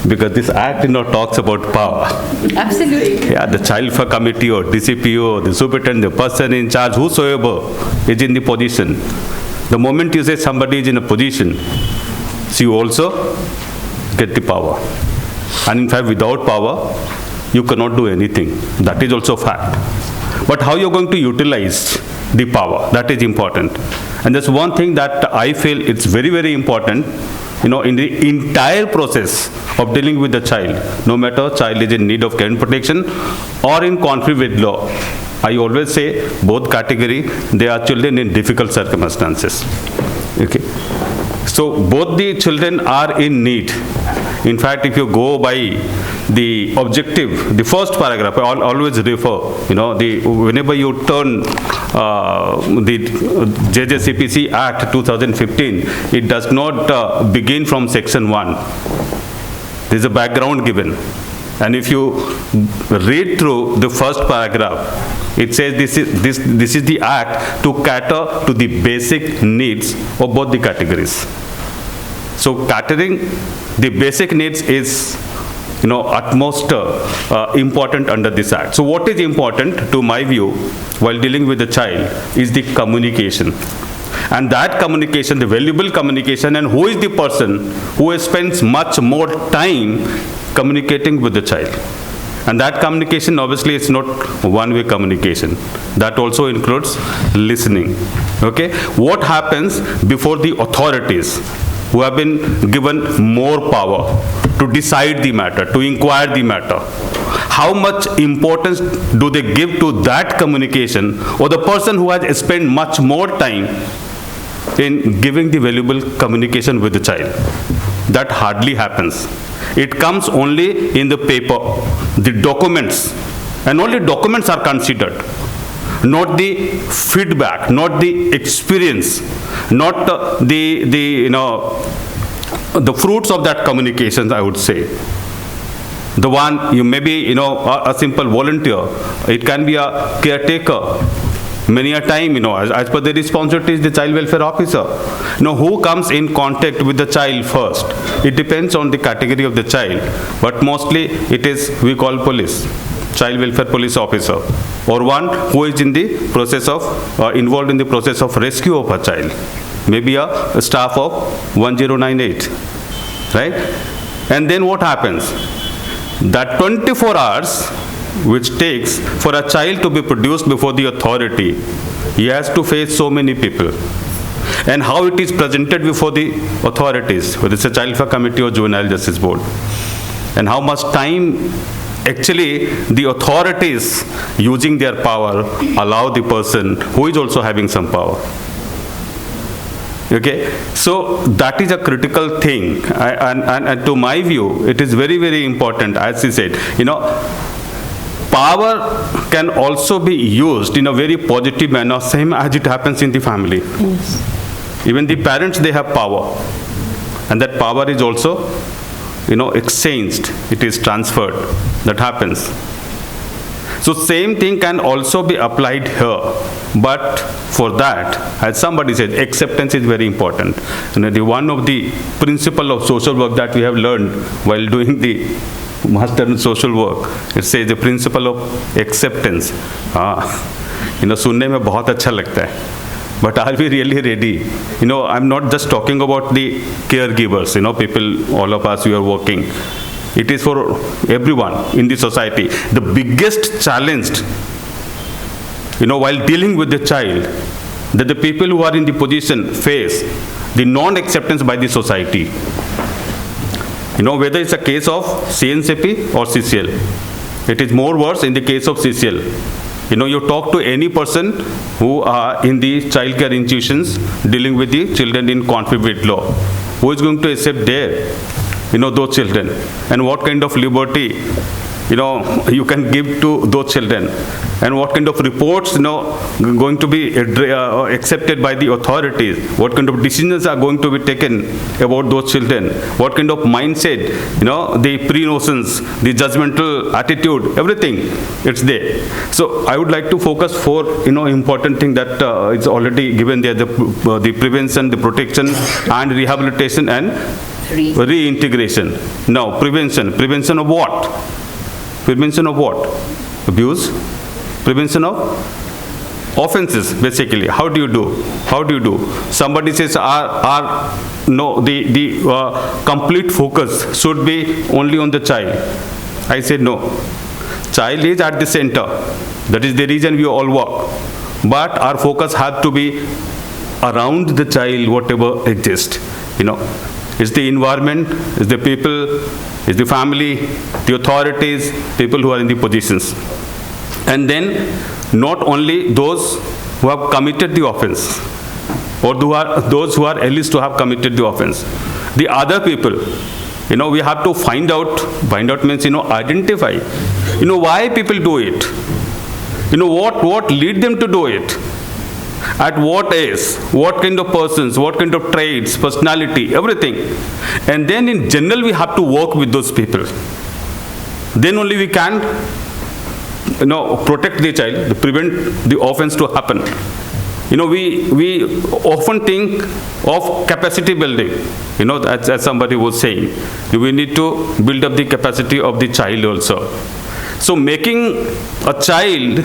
because this act, talks about power. Absolutely. Yeah, the child welfare committee or DCPO, the superintendent, the person in charge, whosoever is in the position. The moment you say somebody is in a position, so you also get the power. And in fact, without power, you cannot do anything. That is also fact. But how you're going to utilize the power, that is important. And there's one thing that I feel it's very, very important, in the entire process of dealing with the child, no matter child is in need of care and protection or in conflict with law. I always say both category, they are children in difficult circumstances. Okay. So both the children are in need. In fact, if you go by the objective, the first paragraph, I always refer, whenever you turn the JJCPC Act 2015, it does not begin from section 1. There is a background given. And if you read through the first paragraph, it says this is the act to cater to the basic needs of both the categories. So catering the basic needs is utmost important under this act. So what is important to my view while dealing with the child is the communication. And that communication, the valuable communication, and who is the person who spends much more time communicating with the child. And that communication obviously is not one-way communication. That also includes listening. Okay? What happens before the authorities who have been given more power to decide the matter, to inquire the matter? How much importance do they give to that communication, or the person who has spent much more time in giving the valuable communication with the child? That hardly happens. It comes only in the paper, the documents, and only documents are considered, not the feedback, not the experience, not the fruits of that communication, I would say. The one, you may be, a simple volunteer. It can be a caretaker. Many a time, as per the responsibilities, the child welfare officer. Who comes in contact with the child first? It depends on the category of the child, but mostly it is, we call police, child welfare police officer, or one who is in the process of, involved in the process of rescue of a child. Maybe a staff of 1098, right? And then what happens? That 24 hours which takes for a child to be produced before the authority, he has to face so many people. And how it is presented before the authorities, whether it's a child welfare committee or juvenile justice board. And how much time actually the authorities using their power allow the person who is also having some power. Okay, so that is a critical thing, and to my view, it is very, very important. As he said, power can also be used in a very positive manner, same as it happens in the family. Yes. Even the parents, they have power, and that power is also, exchanged. It is transferred. That happens. So same thing can also be applied here, but for that, as somebody said, acceptance is very important. The one of the principle of social work that we have learned while doing the master in social work, it says the principle of acceptance. सुनने में बहुत अच्छा लगता है. But are we really ready? I'm not just talking about the caregivers, people, all of us, we are working. It is for everyone in the society. The biggest challenge, while dealing with the child, that the people who are in the position face the non-acceptance by the society. Whether it's a case of CNCP or CCL. It is more worse in the case of CCL. You talk to any person who are in the child care institutions dealing with the children in conflict with law. Who is going to accept those children? And what kind of liberty, you can give to those children? And what kind of reports, going to be accepted by the authorities? What kind of decisions are going to be taken about those children? What kind of mindset, the pre-notions, the judgmental attitude, everything, it's there. So I would like to focus for, important thing that is already given there, the prevention, the protection and rehabilitation and Reintegration. Now, prevention. Prevention of what? Prevention of what? Abuse. Prevention of offenses, basically. How do you do? How do you do? Somebody says, no, the complete focus should be only on the child. I say no. Child is at the center. That is the reason we all work. But our focus has to be around the child, whatever exists. It's the environment, it's the people, it's the family, the authorities, people who are in the positions. And then not only those who have committed the offense, or those who are alleged to have committed the offense. The other people, we have to find out means, identify, why people do it. What lead them to do it? At what age, what kind of persons, what kind of traits, personality, everything. And then in general, we have to work with those people. Then only we can, protect the child, prevent the offense to happen. We often think of capacity building, as somebody was saying. We need to build up the capacity of the child also. So making a child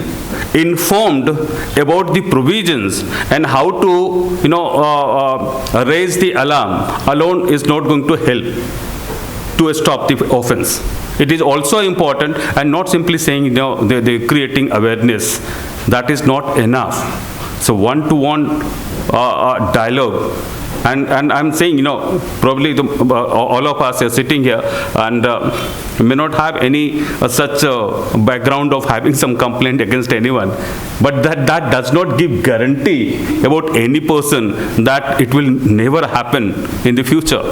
informed about the provisions and how to, raise the alarm alone is not going to help to stop the offense. It is also important, and not simply saying, they're creating awareness. That is not enough. So one-to-one dialogue. And I'm saying, probably all of us are sitting here and may not have any such background of having some complaint against anyone. But that does not give guarantee about any person that it will never happen in the future.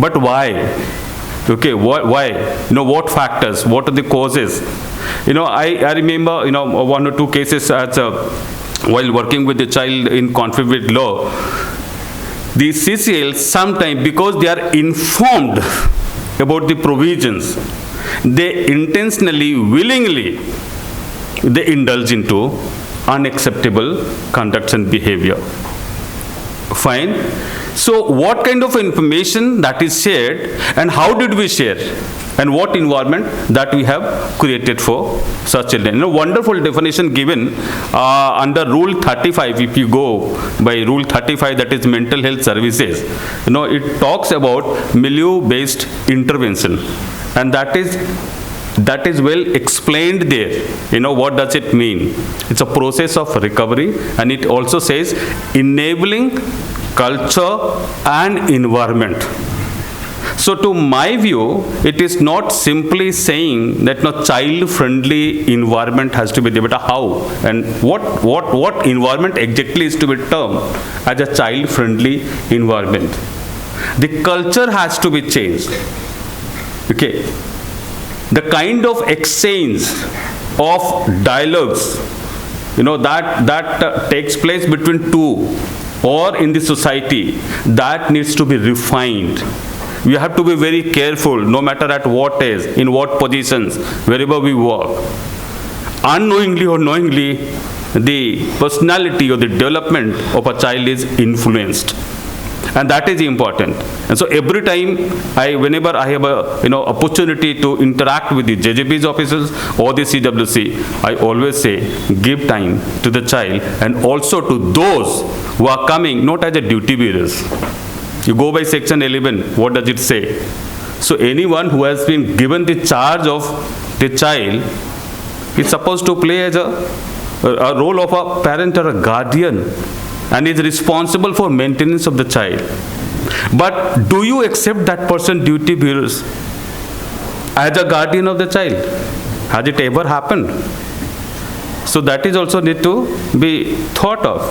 But why? Okay, why? What factors? What are the causes? I remember, one or two cases while working with the child in conflict with law. The CCL sometimes, because they are informed about the provisions, they intentionally, willingly, they indulge into unacceptable conduct and behavior. Fine. So what kind of information that is shared, and how did we share, and what environment that we have created for such children? Wonderful definition given under Rule 35. If you go by Rule 35, that is mental health services, it talks about milieu-based intervention, and that is well explained there. What does it mean? It's a process of recovery, and it also says enabling culture and environment. So to my view, it is not simply saying that child-friendly environment has to be there, but how and what environment exactly is to be termed as a child-friendly environment. The culture has to be changed. Okay. The kind of exchange of dialogues, that takes place between two or in the society, that needs to be refined. We have to be very careful, no matter at what age, in what positions, wherever we work. Unknowingly or knowingly, the personality or the development of a child is influenced. And that is important. And so every time, whenever I have a opportunity to interact with the JJB's officers or the CWC, I always say, give time to the child and also to those who are coming not as a duty bearers. You go by section 11, what does it say? So anyone who has been given the charge of the child is supposed to play as a role of a parent or a guardian, and is responsible for maintenance of the child. But do you accept that person duty bearers as a guardian of the child? Has it ever happened? So that is also need to be thought of.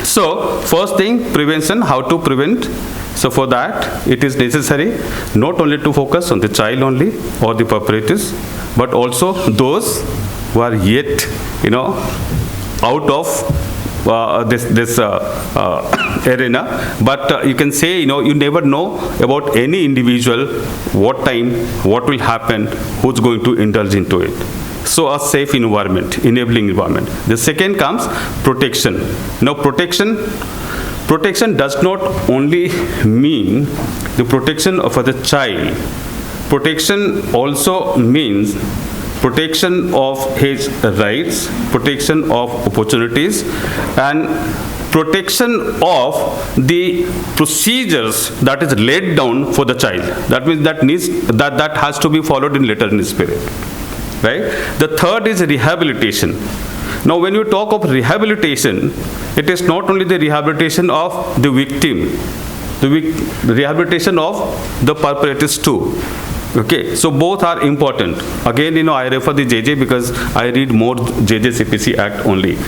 So first thing, prevention, how to prevent. So for that, it is necessary not only to focus on the child only or the perpetrators, but also those who are yet, out of this arena. But you can say, you never know about any individual, what time, what will happen, who's going to indulge into it. So a safe environment, enabling environment. The second comes protection. Now protection protection does not only mean the protection of the child. Protection also means protection of his rights, protection of opportunities, and protection of the procedures that is laid down for the child. That means that has to be followed in letter and spirit. Right? The third is rehabilitation. Now, when you talk of rehabilitation, it is not only the rehabilitation of the victim, the rehabilitation of the perpetrators too. Okay, so both are important. Again, I refer the JJ because I read more JJ CPC Act only.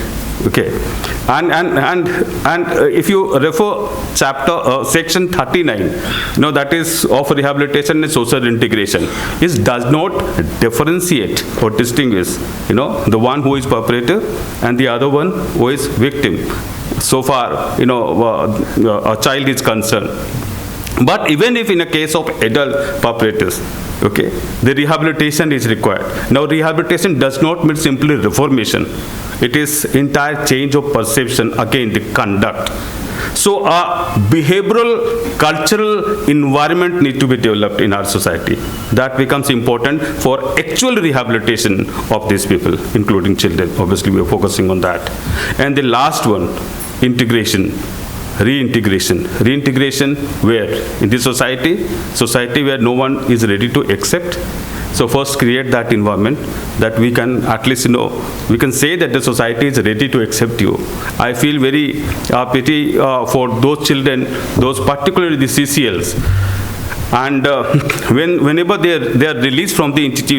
Okay, and if you refer section 39, that is of rehabilitation and social integration, it does not differentiate or distinguish, the one who is perpetrator and the other one who is victim. So far, a child is concerned. But even if in a case of adult perpetrators, okay, the rehabilitation is required. Now, rehabilitation does not mean simply reformation. It is entire change of perception, again, the conduct. So, a behavioral, cultural environment needs to be developed in our society. That becomes important for actual rehabilitation of these people, including children. Obviously, we are focusing on that. And the last one, integration. Reintegration where? In the society where no one is ready to accept. So first create that environment that we can at least, we can say that the society is ready to accept you. I feel very pity for those children, those particularly the CCLs. And whenever they are released from the institution,